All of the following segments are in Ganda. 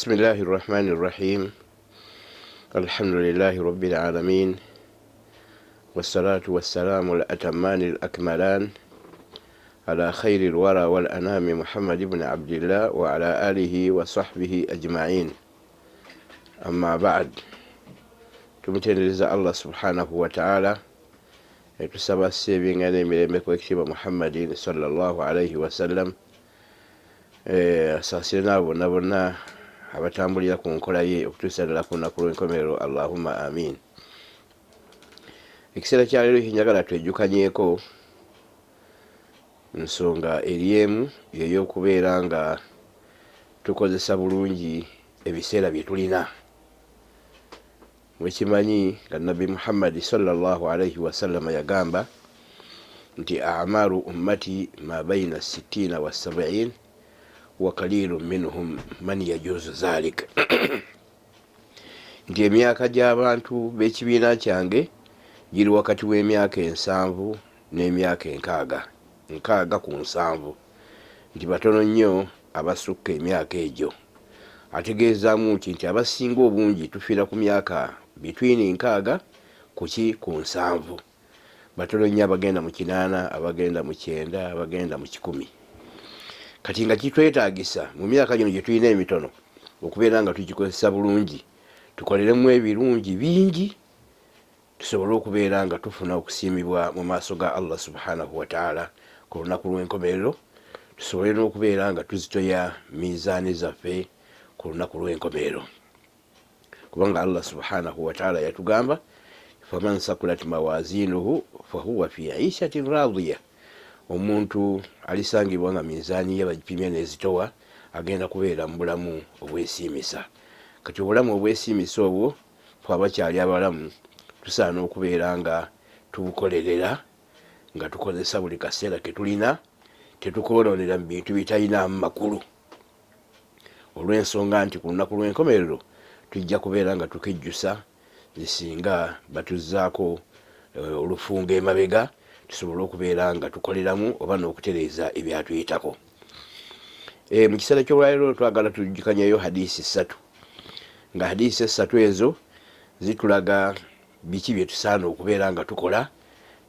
بسم الله الرحمن الرحيم الحمد لله رب العالمين والصلاة والسلام الأتمان الأكملان على خير الورى والأنام محمد بن عبد الله وعلى آله وصحبه أجمعين. أما بعد، تمتنزع الله سبحانه وتعالى tusaba sevinga n'emirembe kwekitiibwa Muhammadin sallallahu alayhi wasallam, asaasire n'abo bonna bonna abatambulira ku nkola ye okutuusa ddala ku lunaku lw'enkomerero. Allahumma amin. Ekiseera kya leero njagala twejjukanyeeko nsonga eri emu ey'okubeera nga tukozesa bulungi ebiseera bye tulina. Mwekimanyi nga Nabbi Muhammad sallallahu alayhi wasallam yagamba nti a'maru ummati ma baina 60 wa 70 wa qalilun minhum man yajuzu zalik. Nti emyaka gy'abantu b'ekibiina kyange giri wakati w'emyaka 7 n'emyaka 6 ku 7, nti batono nnyo abasukka emyaka egyo. Ategeezaamu nti abasinga obungi tufiira ku myaka between 6 ku 7. Batono nnyo abagenda mu 8, abagenda mu 9, abagenda mu 10. Kati nga kitwetaagisa mu myaka gino gye tulina emitono okubeera nga tugikozesa bulungi, tukoleremu ebirungi bingi, tusobole okubeera nga tufuna okusiimibwa mu maaso ga Allah subhanahu wa ta'ala ku lunaku lw'enkomerero, tusobole n'okubeera nga tuzitoya mizaani zaffe ku lunaku lw'enkomerero. Kubanga Allah subhanahu wa ta'ala yatugamba faman sakulat mawazinuhu fahuwa fi 'ishatin radiya. Omuntu alisangibwa nga mizaani ye bagipimye n'ezitowa agenda kubeera mu bulamu obwesiimisa. Kati obulamu obwesiimisa obwo ffe abakyali abalamu tusaana okubeera nga tubukolerera, nga tukozesa buli kaseera ke tulina, tetukoononera mu bintu bitalinamu makulu. Olw'ensonga nti ku lunaku lw'enkomerero tujja kubeera nga tukejjusa zisinga batuzzaako olufunga emabega, tusobole okubeera nga tukoleramu oba n'okutereeza ebyatuyitako. Mu kiseera ky'olwaleero twagala tujjukanyeyo hadiisi 3, nga hadiisi 3 ezo zitulaga biki bye tusaana okubeera nga tukola,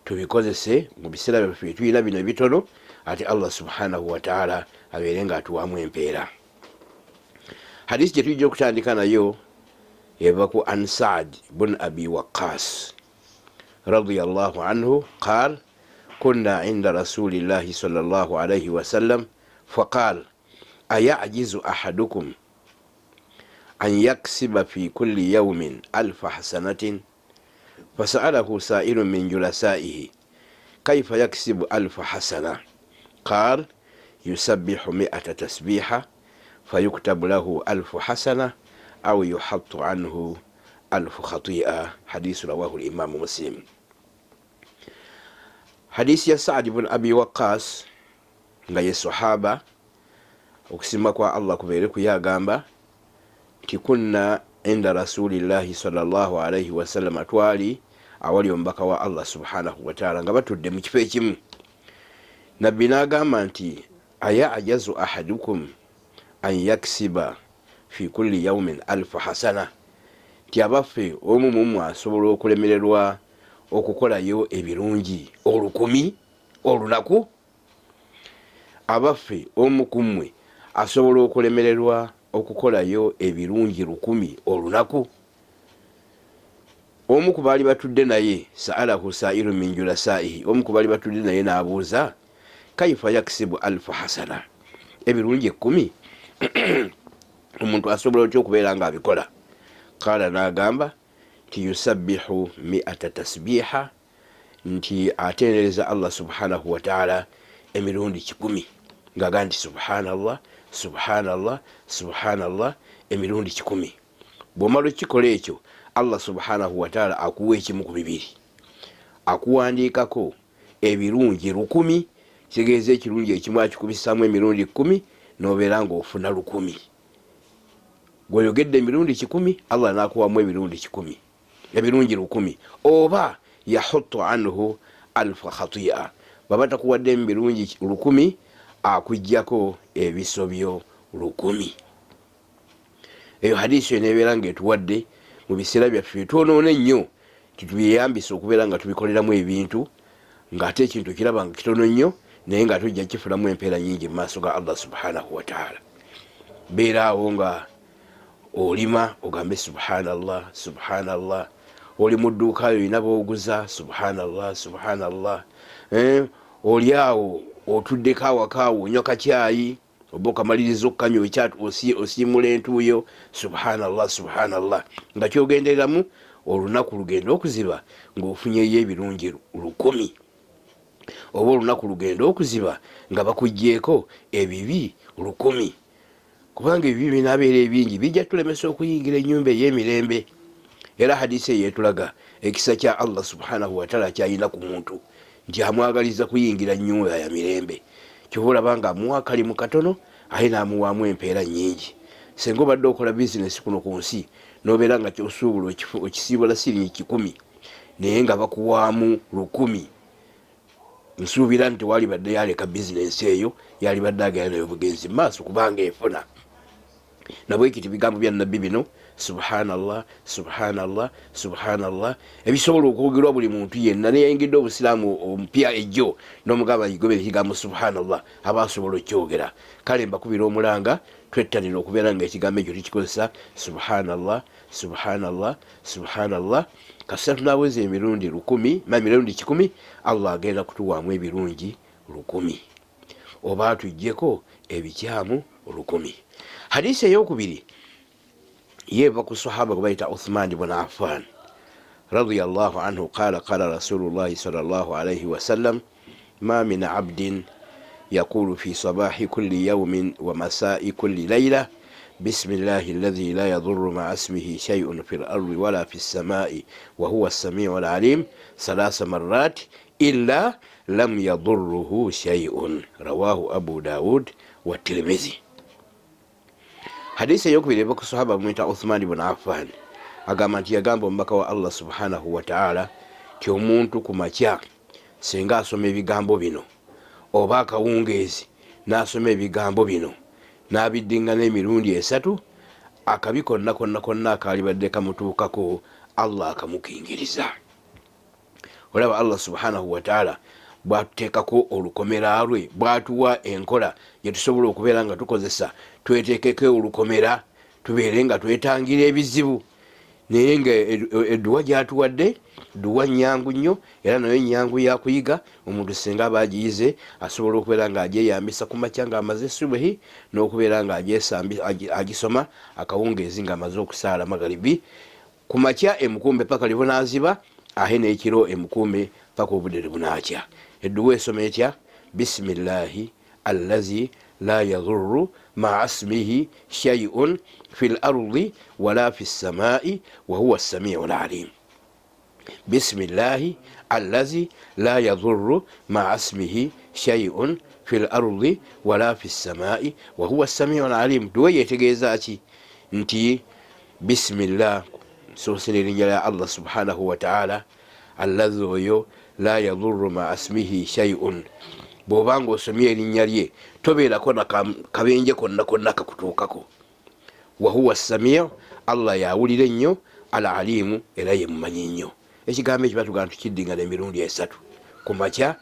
tubikozese mu biseera byaffe tulina bino ebitono, ate Allah subhanahu wa ta'ala abeere nga atuwaamu empeera. Hadiisi gye tujja okutandika nayo eva ku an Sa'd bun Abi Waqqas radiyallahu anhu qaal kunna inda rasulillahi sallallahu alayhi wasallam faqal ayajizu ahadukum an yaksiba fi kulli yawmin 1000 hasanatin fasa'alahu sa'ilun min julasaihi kayfa yaksibu 1000 hasana qaal yusabbihu 100 tasbiha fayuktabu lahu 1000 hasana aw yuhattu anhu 1000 khati'a. Hadithu rawahu al-imam Muslim. Hadisi ya Sa'd ibn Abi Waqqas nga ye sahaba okusimba kwa Allah kubeere kuyagamba nti kunna inda rasulillahi sallallahu alayhi wasallam, twali awali omubaka wa Allah subhanahu wa ta'ala nga batudde mu kifo ekimu. Nabbi n'agamba nti aya ajazu ahadukum an yaksiba fi kulli yawmin 1000 hasana, nti abaffe omu mumu asobola okulemererwa okukolayo ebirungi 1000 olunaku. Abaffe omu ku mmwe asobola okulemererwa okukolayo ebirungi 1000 olunaku. Omu ku baali batudde naye sa'alahu sa'ilun min julasaihi, omu ku baali batudde naye n'abuuza kaifa yaksibu 1000 hasana, ebirungi 1000 omuntu asobola otya okubeera nga abikola? Qaala n'agamba nti yusabbihu 100 tasbiha, nti atendereza Allah subhanahu wa ta'ala emirundi 10, ng'agamba nti subhanallah subhanallah subhanallah emirundi 10. Bw'omala okikola ekyo Allah subhanahu wa ta'ala akuwa ekimu ku bibiri, akuwandiikako ebirungi 1000, kitegeeza ekirungi ekimu akikubisaamu emirundi 10 n'obeera ng'ofuna 1000. Gw'oyogedde emirundi 10 Allah n'akuwamu emirundi 10, ebirungi 1000. Oba yahuttu anhu 1000 khati'a, baba takuwadde ebirungi 1000 akujjako ebisobyo 1000. eyo hadisi enebeera ngaetuwadde mu biseera byaffe twonoona ennyo titubiyambisa okubeera nga tubikoleramu ebintu ng'ate ekintu kiraba nga kitono nnyo naye nga tujja kifulamu empeera nyingi mu maaso ga Allah subhanahu wataala. Beeraawo nga olima ogambe subhanallah subhanallah, oli mu dduuka olina booguza subhanallah subhanallah, oli awo otuddeko awakaawo onywa kacyayi oba okamaliriza okukanywa osiimula entuuyo subhanallah subhanallah, nga kyogendereramu olunaku lugenda okuziba ng'ofunyeyo ebirungi 1,000, oba olunaku lugenda okuziba nga bakugjeeko ebibi 1,000, kubanga ebibi binaabeera ebingi bijja tulemesa okuyingira ennyumba ey'emirembe. Era hadisi eyetulaga ekisa kya Allah subhanahu wataala kyalina ku muntu nti amwagaliza kuyingira nnyumba ya mirembe. Kyova olaba amuwa kalimu katono aye n'amuwaamu empeera nnyingi. Senga obadde okola bizinesi kuno ku nsi n'obeera nga kyosuubula okisiibula siringi 100 naye nga bakuwaamu 1,000, nsuubira nti wali badde yaleka bizinesi eyo yali badde agenda nayo bugenzi maaso kubanga efuna. Nabwe kiti bigambo bya nabbi bino subhanallah subhanallah subhanallah ebisobola okwogerwa buli muntu yenna neyayingidde obusiraamu omupya ejjo n'omugamba yigobera ekigambo subhanallah aba asobola okyogera. Kale mbakubira omulanga twettanira okubeera nga ekigambo ekyo tukikozesa subhanallah subhanallah subhanallah kasita tunaaweza emirundi 1,000 mirundi 1,000 Allah agenda kutuwaamu ebirungi 1,000 oba atuggyeko ebikyamu 1,000. Hadisi eyokubiri yeva ku sahaba kubaita Uthman ibn Affan radiyallahu anhu qala qala Rasulullah sallallahu alayhi wa sallam ma min abdin yaqulu fi sabahi kulli yawmin wa masa'i kulli layla bismillahi alladhi la yadhurru ma'a ismihi shay'un fil ardi wala fis sama'i wa huwa as-sami'ul 'alim 3 marrat illa lam yadhurruhu shay'un rawahu Abu Dawud wa Tirmidhi. Hadisi eyokubiri eva ku sahaba mwita Uthman ibn Affan agamba nti yagamba omubaka wa Allah subhanahu wataala ti omuntu ku makya senga asoma ebigambo bino oba akawungeezi n'asoma ebigambo bino n'abiddingana emirundi 3 akabi konna konna konna akaalibadde kamutuukako Allah akamukingiriza. Olaba Allah subhanahu wataala bwatuteekako olukomera lwe, bwatuwa enkola gyetusobola okubeera nga tukozesa tweteekeko olukomera tubeere nga twetangira ebizibu. Naye nga edduwa gyatuwadde dduwa nnyangu nnyo era nayo nnyangu yakuyiga. Omuntu singa aba agiyize asobola okubeera nga agyeyambisa ku makya ng'amaze subuhi n'okubeera nga agisoma akawungeezi ng'amaze okusaala magaribi ku makya emukumbe paka libunaaziba ahe n'ekiro emukumbe paka obudde bunaakya. Edduwa esoma etya? Bismillahi allazi la yadhurru ma'a ismihi shay'un fil ardi wala fis samai wa huwa as-sami'ul 'alim. Bismillahi allazi la yadhurru ma'a ismihi shay'un fil ardi wala fis samai wa huwa as-sami'ul 'alim. Duwa yetegeeza ki? Nti bismillah sosera erinnya lya Allah subhanahu wa ta'ala allazi oyo la yadhurru ma'a ismihi shay'un. Bw'obanga osomye erinnya lye tobeerako na kabenje konna konna kakutuukako. Wa huwa as-sami', Allah yawulira ennyo, al-alimu era ye mumanyi nnyo. Ekigambo ekyo batugamba tukiddingana emirundi 3 ku makya.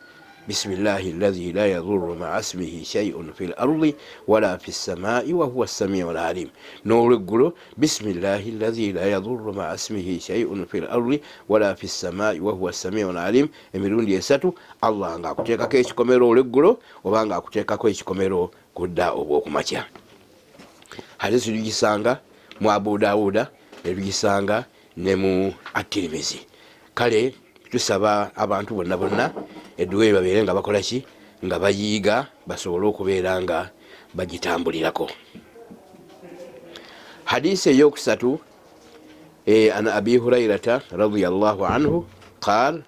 Bismillahi allazi la yadhurru ma'a ismihi shay'un fil ardi wala fis samai wa huwa as-sami'ul 'alim. N'olweggulo bismillahi allazi la yadhurru ma'a ismihi shay'un fil ardi wala fis samai wa huwa as-sami'ul 'alim emirundi 3 Allah nga akuteekako ekikomero olweggulo oba nga akuteekako ekikomero kudda obw'okumakya. Hadisi tugisanga mu Abu Dawuda tugisanga ne mu At-Tirmidhi. Kale tusaba abantu bonna bonna edduwa babeere nga bakola ki? Nga bayiiga basobole okubeera nga bagitambulirako. Hadisi eyokusatu an Abi Hurayrata radiyallahu anhu قال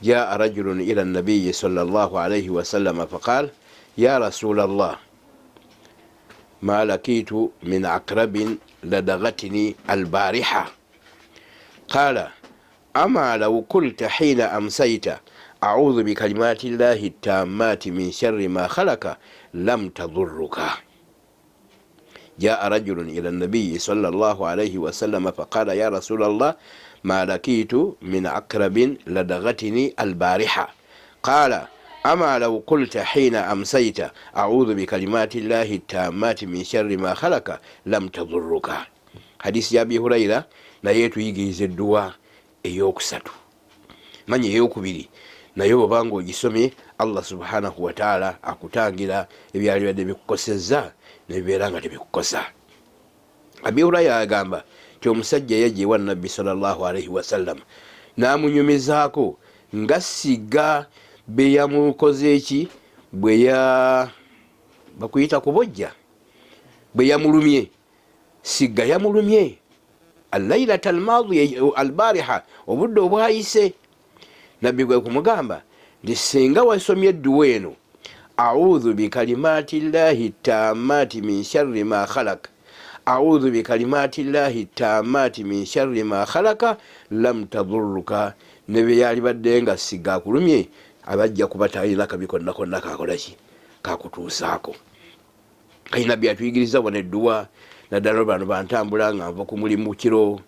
جاء رجل إلى النبي صلى الله عليه وسلم فقال يا رسول الله ما لقيت من عقرب لدغتني البارحة قال أما لو قلت حين أمسيت أعوذ بكلمات الله التامات من شر ما خلق لم تضرك. جاء رجل إلى النبي صلى الله عليه وسلم فقال يا رسول الله ما لقيت من عقرب لدغتني البارحة قال أما لو قلت حين أمسيت أعوذ بكلمات الله التامات من شر ما خلق لم تضرك. حديث يا أبي هريرة naye tuyigiriza edduwa eyokusatu manya eyokubiri naye obanga ogisomye Allah subhanahu wa ta'ala akutangira ebyalibadde bikukosezza nebibeera nga tebikukosa. Abi Hurayra agamba ti omusajja yajja ewa nabbi sallallahu alaihi wasallam n'amunyumizaako nga siga be yamukoze eki bakuyita kubojja bwe yamulumye siga yamulumye al-laylata al-bariha obudde obwayise. Nabbi gwe kumugamba nti singa wasomye edduwa eno a'udhu bikalimati llahi taamati min sharri ma khalaq a'udhu bikalimati llahi taamati min sharri ma khalaqa lam tadurruka, ne bye yalibadde nga siga akulumye abajja kuba talina kabi konna konna kakolaki kakutuusaako. Kali nabbi atuyigiriza wano edduwa naddala bano bantambula nga nva ku mulimu kiro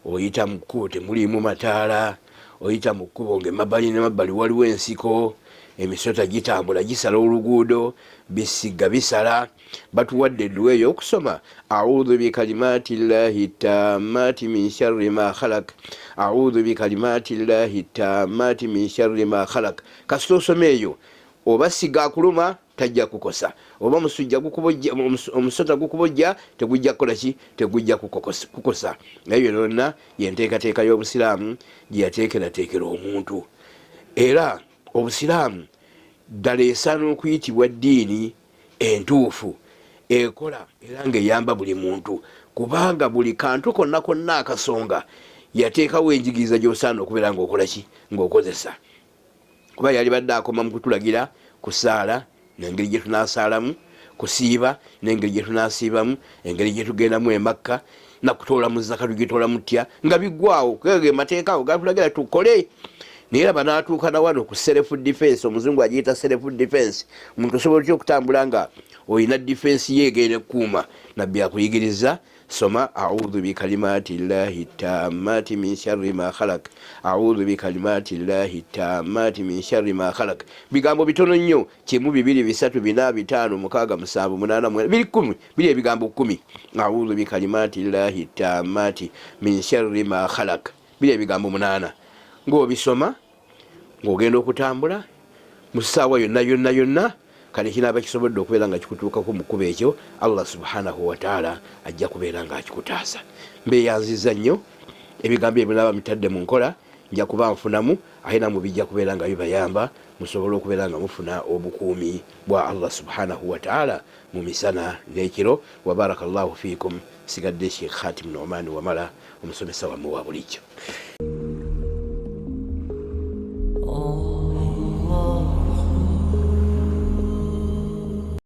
oyita mu kkubo temulimu mataala oyita mu kkubo ng'emabbali n'emabbali waliwo ensiko emisota gitambula gisala oluguudo bisiga bisala batuwadde edduwa eyo okusoma a'udhu bikalimati llahi taamati min sharri ma khalaq a'udhu bikalimati llahi taamati min sharri ma khalaq. kasita osoma eyo oba siga akuluma tajja kukosa oba musujja gukubojja omusota gukubojja tegujja kukolaki tegujja kukosa. naye yonna yenteekateeka y'obusiraamu gyeyateekerateekera omuntu era obusiraamu ddala esaana okuyitibwa ddiini entuufu ekola era ng'eyamba buli muntu kubanga buli kantu konna konna akasonga yateekawo enjigiriza gy'osaana okubeera ng'okolaki ng'okozesa kuba yalibadde akoma mu kutulagira kusaala n'engeri gye tunaasaalamu kusiiba n'engeri gye tunaasiibamu engeri gye tugendamu emakka nakutoola mu zaka tugitoola mutya nga biggwawo ge mateeka ago gatulagira tukole. naye era banaatuuka na wano ku self defense omuzungu agiyita self defense omuntu osobola otya okutambula nga olina defense yeegenda ekkuuma. nabbi akuyigiriza soma a'udhu bikalimati llahi taamati min sharri ma khalaq a'udhu bikalimati llahi taamati min sharri ma khalaq. bigambo bitono nnyo 1 2 3 4 5 6 7 8 9 10 biri ebigambo 10 a'udhu bikalimati llahi taamati min sharri ma khalaq biri ebigambo 8 ng'obisoma ng'ogenda okutambula mu ssaawa yonna kale kinaaba kisobodde okubeera nga kikutuukako mu kkubo ekyo Allah subhanahu wa ta'ala ajja kubeera nga akikutaasa. mbeeyanziza nnyo ebigambo ebyo naaba mitadde mu nkola nja kuba nfunamu ate namwe bijja kubeera nga bibayamba musobole okubeera nga mufuna obukuumi bwa Allah subhanahu wa ta'ala mu misana n'ekiro. wa barakallahu fiikum. sigadde Sheikh Khatim Nu'man Wamala omusomesa wammwe wa bulijjo.